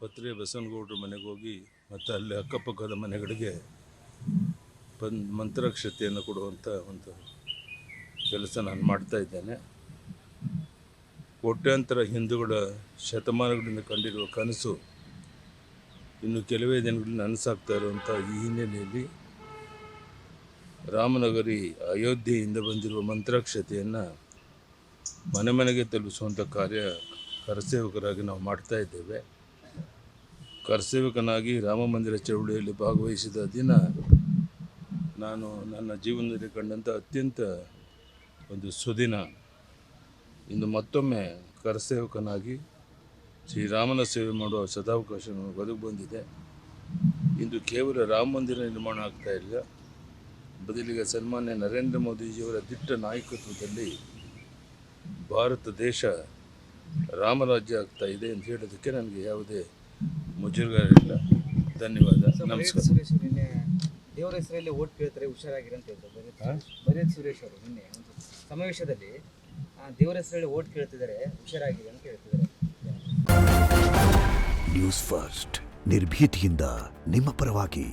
ಪತ್ರಿಯ ಬಸವನಗೌಡರ ಮನೆಗೆ ಹೋಗಿ ಮತ್ತು ಅಲ್ಲಿ ಅಕ್ಕಪಕ್ಕದ ಮನೆಗಳಿಗೆ ಮಂತ್ರಾಕ್ಷತೆಯನ್ನು ಕೊಡುವಂಥ ಒಂದು ಕೆಲಸ ನಾನು ಮಾಡ್ತಾಯಿದ್ದೇನೆ. ಕೋಟ್ಯಾಂತರ ಹಿಂದೂಗಳ ಶತಮಾನಗಳಿಂದ ಕಂಡಿರುವ ಕನಸು ಇನ್ನು ಕೆಲವೇ ದಿನಗಳಲ್ಲಿ ನನಸಾಗ್ತಾ ಇರುವಂಥ ಈ ಹಿನ್ನೆಲೆಯಲ್ಲಿ ರಾಮನಗರಿ ಅಯೋಧ್ಯೆಯಿಂದ ಬಂದಿರುವ ಮಂತ್ರಾಕ್ಷತೆಯನ್ನು ಮನೆ ಮನೆಗೆ ತಲುಪಿಸುವಂಥ ಕಾರ್ಯ ಕರಸೇವಕರಾಗಿ ನಾವು ಮಾಡ್ತಾಯಿದ್ದೇವೆ. ಕರಸೇವಕನಾಗಿ ರಾಮ ಮಂದಿರ ಚಳುವಳಿಯಲ್ಲಿ ಭಾಗವಹಿಸಿದ ದಿನ ನಾನು ನನ್ನ ಜೀವನದಲ್ಲಿ ಕಂಡಂಥ ಅತ್ಯಂತ ಒಂದು ಸುದಿನ. ಇಂದು ಮತ್ತೊಮ್ಮೆ ಕರಸೇವಕನಾಗಿ ಶ್ರೀರಾಮನ ಸೇವೆ ಮಾಡುವ ಸದಾವಕಾಶ ನನಗೆ ಒದಗಿ ಬಂದಿದೆ. ಇಂದು ಕೇವಲ ರಾಮ ಮಂದಿರ ನಿರ್ಮಾಣ ಆಗ್ತಾ ಇಲ್ಲ, ಬದಲಿಗೆ ಸನ್ಮಾನ್ಯ ನರೇಂದ್ರ ಮೋದಿಜಿಯವರ ದಿಟ್ಟ ನಾಯಕತ್ವದಲ್ಲಿ ಭಾರತ ದೇಶ ರಾಮರಾಜ್ಯ ಆಗ್ತಾ ಇದೆ ಅಂತ ಹೇಳೋದಕ್ಕೆ ನನಗೆ ಯಾವುದೇ ಮುಜುಗರ ಇಲ್ಲ. ಧನ್ಯವಾದ, ನಮಸ್ಕಾರ. ಸುರೇಶ್ ನಿನ್ನೆ ದೇವರ ಹೆಸರಲ್ಲಿ ಓಟ್ ಕೇಳ್ತಾರೆ, ಹುಷಾರಾಗಿರಿ ಅಂತ ಹೇಳ್ತಾರೆ. ಬರೇತ್ ಸುರೇಶ್ ಅವರು ನಿನ್ನೆ ಒಂದು ಸಮಾವೇಶದಲ್ಲಿ ದೇವರ ಹೆಸರಲ್ಲಿ ಓಟ್ ಕೇಳ್ತಿದ್ದಾರೆ, ಹುಷಾರಾಗಿರಿ ಅಂತ ಹೇಳ್ತಿದ್ದಾರೆ. ನ್ಯೂಸ್ ಫಸ್ಟ್ ನಿರ್ಭೀತಿಯಿಂದ ನಿಮ್ಮ ಪರವಾಗಿ.